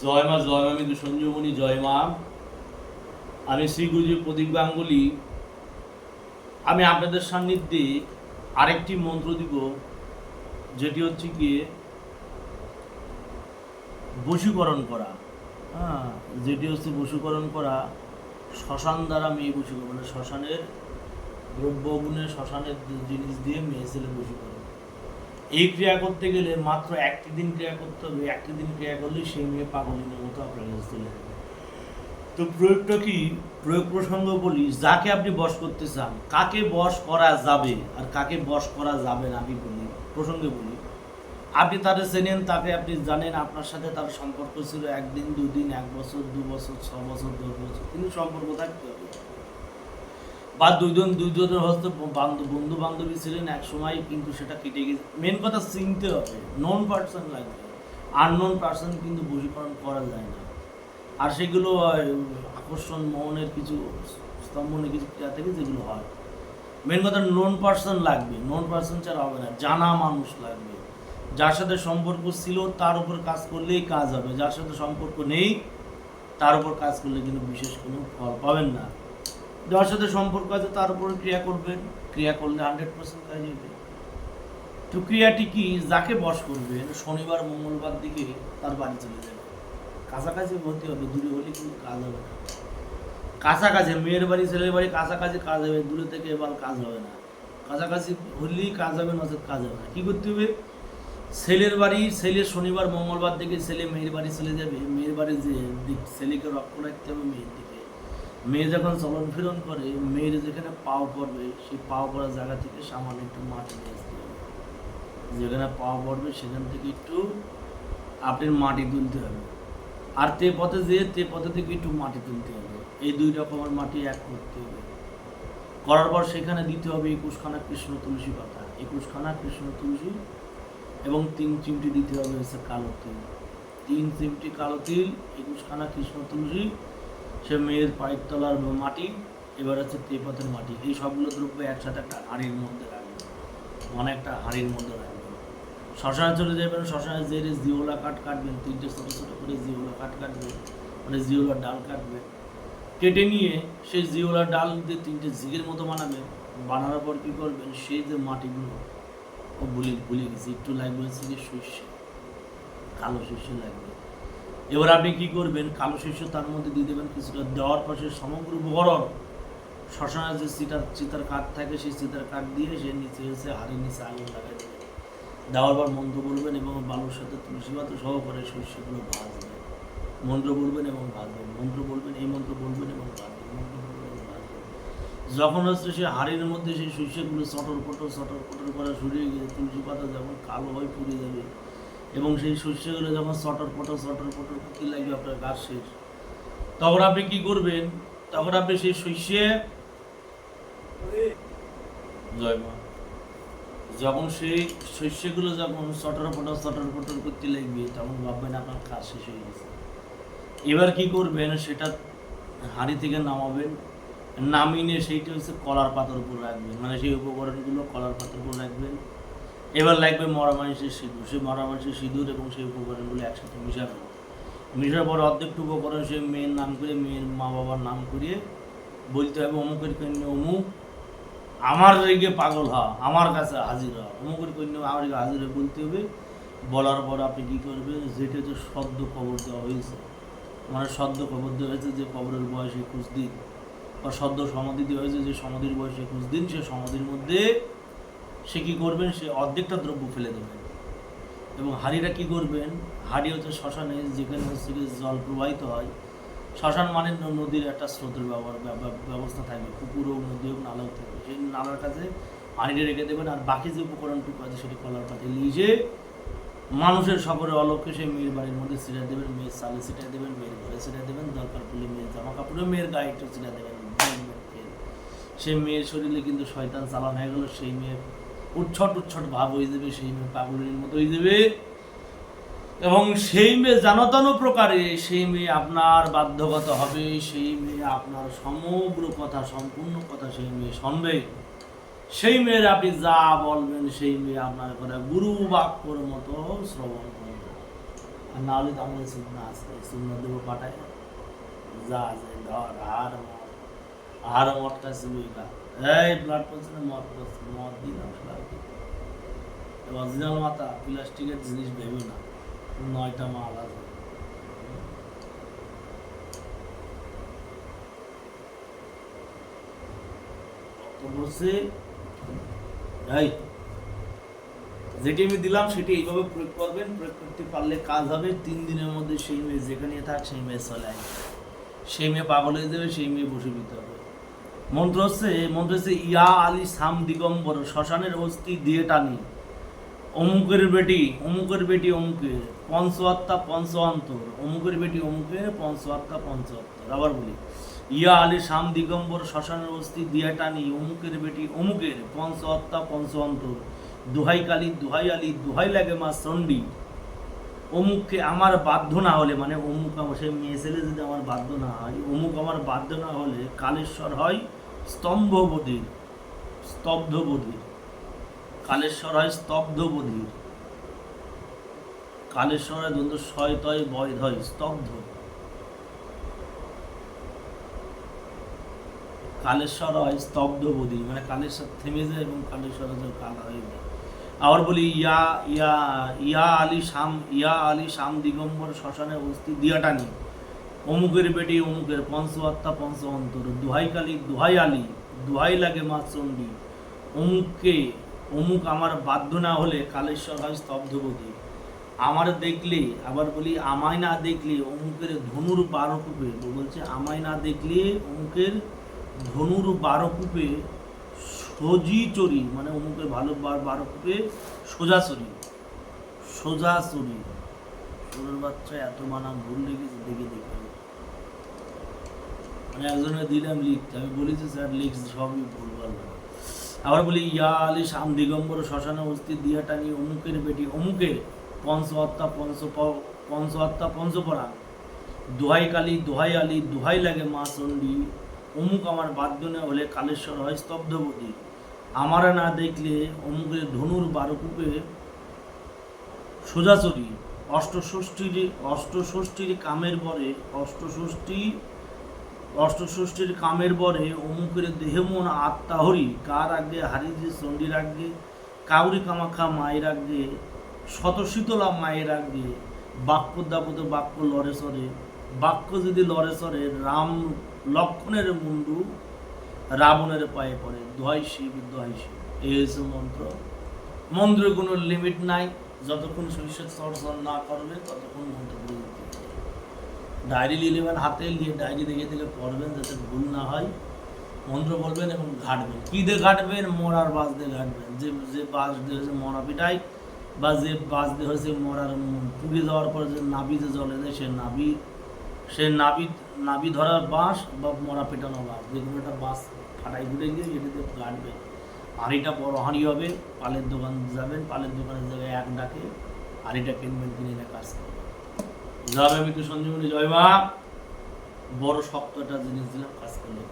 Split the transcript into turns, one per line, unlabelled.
জয় মা, জয় মা মৃত্যু সঞ্জীবনী, জয় মা। আমি শ্রী গুরুজি প্রদীপ গাঙ্গুলি। আমি আপনাদের সান্নিধ্যে আরেকটি মন্ত্র দিব, যেটি হচ্ছে গিয়ে বশীকরণ করা। হ্যাঁ, যেটি হচ্ছে বশীকরণ করা। শ্মশান দ্বারা মেয়ে বশীকরণ, মানে শ্মশানের দ্রব্যগুণে, শ্মশানের জিনিস দিয়ে মেয়ে ছেলে বশীকরণ। এই ক্রিয়া করতে গেলে মাত্র একটি দিন ক্রিয়া করতে হবে। একটি দিন ক্রিয়া করলে সেই মেয়ে পাগলিনের মতো আপনার কাছে চলে যাবে। তো প্রয়োগটা কি? প্রয়োগ প্রসঙ্গ বলি, যাকে আপনি বশ করতে চান, কাকে বশ করা যাবে আর কাকে বশ করা যাবে না, আমি বলি প্রসঙ্গে বলি। আপনি তাকে চেনেন, তাকে আপনি জানেন, আপনার সাথে তার সম্পর্ক ছিল একদিন, দুদিন, 1 বছর, 2 বছর, 6 বছর, 10 বছর, কিন্তু সম্পর্ক থাকতে হবে। বা দুইজনের হয়তো বন্ধু বান্ধবী ছিলেন এক সময়, কিন্তু সেটা কেটে গেছে। মেন কথা চিনতে হবে, নন পার্সন লাগবে। আননোন পার্সন কিন্তু বশীকরণ করা যায় না। আর সেগুলো আকর্ষণ মোহনের কিছু স্তম্ভনের কিছু ক্রিয়া থেকে যেগুলো হয়। মেন কথা নন পার্সন লাগবে। নন পার্সন ছাড়া হবে না, জানা মানুষ লাগবে। যার সাথে সম্পর্ক ছিল তার উপর কাজ করলেই কাজ হবে। যার সাথে সম্পর্ক নেই তার উপর কাজ করলে কিন্তু বিশেষ কোনো ফল পাবেন না। যার সাথে সম্পর্ক আছে তার উপর ক্রিয়া করবেন, ক্রিয়া করলে 100% কাজ হবে। তো ক্রিয়াটি কি? যাকে বশ করবেন শনিবার মঙ্গলবার দিকে তার বাড়ি চলে যাবে। কাছাকাছি ভর্তি হবে, দূরে হলে কিন্তু কাজ হবে না। কাছাকাছি মেয়ের বাড়ি ছেলের বাড়ি কাছাকাছি কাজ হবে, দূরে থেকে এবার কাজ হবে না। কাছাকাছি হলেই কাজ হবে, নচেত কাজ হবে না। কী করতে হবে? ছেলের বাড়ি, ছেলে শনিবার মঙ্গলবার দিকে ছেলে মেয়ের বাড়ি চলে যাবে। মেয়ের বাড়ি যে ছেলেকে রক্ষ রাখতে হবে মেয়ের দিকে। মেয়ে যখন চলন ফিরন করে, মেয়ের যেখানে পাও পড়বে সেই পাও পড়ার জায়গা থেকে সামান্য একটু মাটি নিয়ে আসতে হবে। যেখানে পাও পড়বে সেখান থেকে একটু আপনার মাটি তুলতে হবে। আর তে পথে থেকে একটু মাটি তুলতে হবে। এই 2 রকমের মাটি এক করতে হবে। করার পর সেখানে দিতে হবে 21 খানা কৃষ্ণ তুলসী পাতা, 21 খানা কৃষ্ণ তুলসী, এবং 3 চিমটি দিতে হবে হচ্ছে কালো তিল। 3 চিমটি কালো তিল, 21 খানা কৃষ্ণ তুলসী, সে মেয়ের পায়ের তলার মাটি, এবার হচ্ছে তেপথের মাটি। এই সবগুলো দ্রব্য একসাথে একটা হাঁড়ির মধ্যে রাখবেন, মানে একটা হাঁড়ির মধ্যে রাখবেন। শ্মশানে চলে যাবেন, শ্মশানে যেয়ে জিওলা কাটবেন, 3টে ছোটো ছোটো করে জিওলা কাটবেন, মানে জিওলার ডাল কাটবেন। কেটে নিয়ে সেই জিওলার ডাল দিয়ে 3টে ঝিগের মতো বানাবেন। বানানোর পর কী করবেন? সেই যে মাটিগুলো, ভুলে গেছি, একটু লাগবে হচ্ছে যে সর্ষে, কালো সর্ষে লাগবে। এবার আপনি কি করবেন? কালো সর্ষে তার মধ্যে দিয়ে দেবেন কিছুটা। দেওয়ার পর সে সমগ্র উপকরণ, শ্মশানের যে চিতার কাঠ থাকে সেই চিতার কাঠ দিয়ে সে নিচে এসে হাড়ির নিচে আগুন লাগাই দেবেন। দেওয়ার পর মন্ত্র বলবেন এবং বালুর সাথে তুলসী পাতা সহকারে শস্যগুলো ভাজবেন। মন্ত্র বলবেন এবং ভাজবেন, মন্ত্র বলবেন, এই মন্ত্র বলবেন এবং ভাজবেন, মন্ত্র বলবেন এবং ভাজবেন। যখন হচ্ছে সে হাড়ির মধ্যে সেই শস্যগুলো চটর পটর করা শুরু হয়ে গেছে, তুলসী পাতা যখন কালো হয়ে পুড়ে যাবে এবং সেই শস্যগুলো যখন চটর পটর কি লাগবে আপনার গাছ শেষ, তখন আপনি কি করবেন? তখন আপনি সেই শস্যে, জয় মা, যখন সেই শস্যগুলো যখন চটর পটর করতে লাগবে, তখন ভাববেন আপনার কাজ শেষ হয়ে গেছে। এবার কি করবেন? সেটা হাঁড়ি থেকে নামাবেন, নামিয়ে সেইটা হচ্ছে কলার পাতার উপর রাখবেন, মানে সেই উপকরণগুলো কলার পাতার উপর রাখবেন। এবার লাগবে মরা মানুষের সিঁদুর, সেই মরা মানুষের সিঁদুর এবং সেই উপকরণগুলো একসাথে মিশাবেন। মিশার পর অর্ধেকটু উপকরণ সেই মেয়ের নাম করে, মেয়ের মা বাবার নাম করিয়ে বলতে হবে, অমুকের কন্যা অমুক আমার রেগে পাগল হ, আমার কাছে হাজির হ, অমুকের কন্যা আমার রেগে হাজির হয়ে বলতে হবে। বলার পর আপনি কী করবেন? যেটা যে সদ্য কবর দেওয়া হয়েছে, মানে সদ্য কবর দেওয়া হয়েছে যে কবরের বয়স 21 দিন, বা সদ্য সমাধি দেওয়া হয়েছে যে সমাধির বয়স 21 দিন, সে সমাধির মধ্যে সে কী করবেন? সে অর্ধেকটা দ্রব্য ফেলে দেবেন। এবং হাঁড়িটা কী করবেন? হাঁড়ি হচ্ছে শ্মশানে, যেখানে হচ্ছে জল প্রবাহিত হয়। শ্মশান মানে নদীর একটা স্রোতের ব্যবস্থা থাকবে, পুকুর হোক, নদী হোক, নালাও থাকবে। সেই নালার কাছে হাঁড়িটা রেখে দেবেন। আর বাকি যে উপকরণটুকু আছে সেটি কলার পাতে লিজে মানুষের সকলের অলক্ষ্যে সেই মেয়ের বাড়ির মধ্যে ছিটিয়ে দেবেন, মেয়ের চালে ছিটিয়ে দেবেন, মেয়ের ঘরে ছিটিয়ে দেবেন, দরকার পড়লে মেয়ের জামা কাপড়ে, মেয়ের গায়ে একটু ছিটিয়ে দেবেন। সেই মেয়ের শরীরে কিন্তু শয়তান চালান হয়ে গেল, সেই মেয়ের উচ্ছট ভাব হয়ে যাবে, সেই মেয়ে পাগলের মতো হয়ে যাবে। এবং সেই মেয়ে জানতানো প্রকারে সেই মেয়ে আপনার বাধ্যগত হবে, সেই মেয়ে আপনার সমগ্র কথা, সম্পূর্ণ কথা সেই মেয়ে শুনবে। সেই মেয়ের আপনি যা বলবেন সেই মেয়ে আপনার কথা গুরু বাক্যর মতো শ্রবণ করবে। আর না হলে তো আমাদের সুন্না আছে, সুন্না দেবো পাঠায় যা আছে ধর আর মদটা ছিল এই ব্লাড প্রেশারে মদ পড়ছে, মদ দিলাম অরিজিনাল মাথা প্লাস্টিকের জিনিস ভেবে না, 9টা মাল আছে। বলছে এই যেটি আমি দিলাম সেটি এইভাবে প্রয়োগ করবেন, প্রয়োগ করতে পারলে কাজ হবে। 3 দিনের মধ্যে সেই মেয়ে যেখানে থাক সেই মেয়ে চলে আসবে, সেই মেয়ে পাগল হয়ে যাবে, সেই মেয়ে বসীভূত হবে। মন্ত্র হচ্ছে ইয়া আলী সাম দিগম্বর শ্মশানের অস্থি দিয়ে টানি, অমুকের বেটি অমুকের বেটি অমুকের পঞ্চআত্মা পঞ্চঅন্তর, অমুকের বেটি অমুকের পঞ্চআত্মা পঞ্চঅন্তর। আবার বলি, ইয়া আলী শাম দিগম্বর শ্মশানের অস্থি দিয়া টানি, অমুকের বেটি অমুকের পঞ্চআত্মা পঞ্চঅন্তর, দোহাই কালী দোহাই আলী দোহাই লাগে মা চণ্ডী, অমুককে আমার বাধ্য না হলে, মানে অমুক আমার সেই মেয়ে ছেলে যদি আমার বাধ্য না হয়, অমুক আমার বাধ্য না হলে কালেশ্বর হয় স্তম্ভবধির, স্তব্ধবধির, কালেশ্বর হয় স্তব্ধবধির, কালেশ্বরের দ্বন্দ্ব শয়তয় বৈধ হয় স্তব্ধ, কালেশ্বর হয় স্তব্ধবধির, মানে কালেশ্বর থেমে যায় এবং কালেশ্বর কালা হয়ে যায়। আবার বলি ইয়া ইয়া ইয়া আলী শাম দিগম্বর শ্মশানে অস্থি দিয়া টানি, অমুকের বেটি অমুকের পঞ্চআত্মা পঞ্চঅন্তর, দোহাই কালী দোহাই আলী দোহাই লাগে মা চণ্ডী, অমুককে অমুক আমার বাধ্য না হলে কালেশ্বর হয় স্তব্ধবতী। আমার দেখলে, আবার বলি আমায় না দেখলে অমুকের ধনুর 12 কূপে, বলছে আমায় না দেখলে অমুকের ধনুর 12 কূপে সোজি চরি, মানে অমুকের ভালো 12 কূপে সোজা চরি, সোজা চরি। ছোটোর বাচ্চা এত মানা ভুল লিখেছে, দেখে দেখে মানে একজনের দিলাম লিখতে, আমি বলি যে স্যার লিখছি সবই ভুলভাল। আবার বলি ইয়া আলী শাম দিগম্বর শ্মশানে অস্থি দিয়া টানি, অমুকের বেটি অমুকের পঞ্চআত্মা পঞ্চপরাণ, দোহাই কালী দোহাই আলী দোহাই লাগে মা চণ্ডী, অমুক আমার বাধ্য না হলে কালেশ্বর হয় স্তব্ধবতী। আমারা না দেখলে অমুকের ধনুর 12 কূপে সোজাচুরি, অষ্টষষ্ঠীর কামের বরে, অষ্টষষ্ঠীর কামের বরে অমুকের দেহ মন আত্মা হরি, কার আগে হারিয়ে চণ্ডীর আগে, কাউরি কামাখা মায়ের আগে, শতশীতলা মায়ের আগে, বাক্য দাপত বাক্য লড়ে সরে, বাক্য যদি লড়ে সরে, রাম লক্ষণের মুন্ডু রাবণের পায়ে পড়ে, দোহাই শিব দোহাই শিব। এই হচ্ছে মন্ত্র। মন্ত্রের কোনো লিমিট নাই, যতক্ষণ শৈশব চর্চা না করবে ততক্ষণ মন্ত্র করে দিতে। ডায়েরি নিয়ে নেবেন হাতে, নিয়ে ডায়েরি দেখে দেখে পড়বেন যাতে ভুল না হয়। মন্ত্র বলবেন এবং ঘাটবেন। কী দিয়ে ঘাটবেন? মরার বাস দিয়ে ঘাটবেন। যে বাস দিয়ে হয়েছে মরা পিটাই, বা যে বাস দিয়ে হয়েছে মরার পুড়ে যাওয়ার পরে যে নাভিতে জলে যায়, সে নাভি ধরার বাঁশ বা মরা পেটানো বাঁশ, যে কোনো একটা বাঁশ ফাটাই ফুটে গিয়ে এটিতে ঘাটবে। হাঁড়িটা বড় হাঁড়ি হবে, পালের দোকান যাবেন, পালের দোকানের জায়গায় 1 ডাকে হাঁড়িটা কিনবেন, কিনে এনে কাজ করবেন। জয় মা সঞ্জীবনী, জয় মা। বড় শক্ত একটা জিনিস দিলাম, কাজ করলে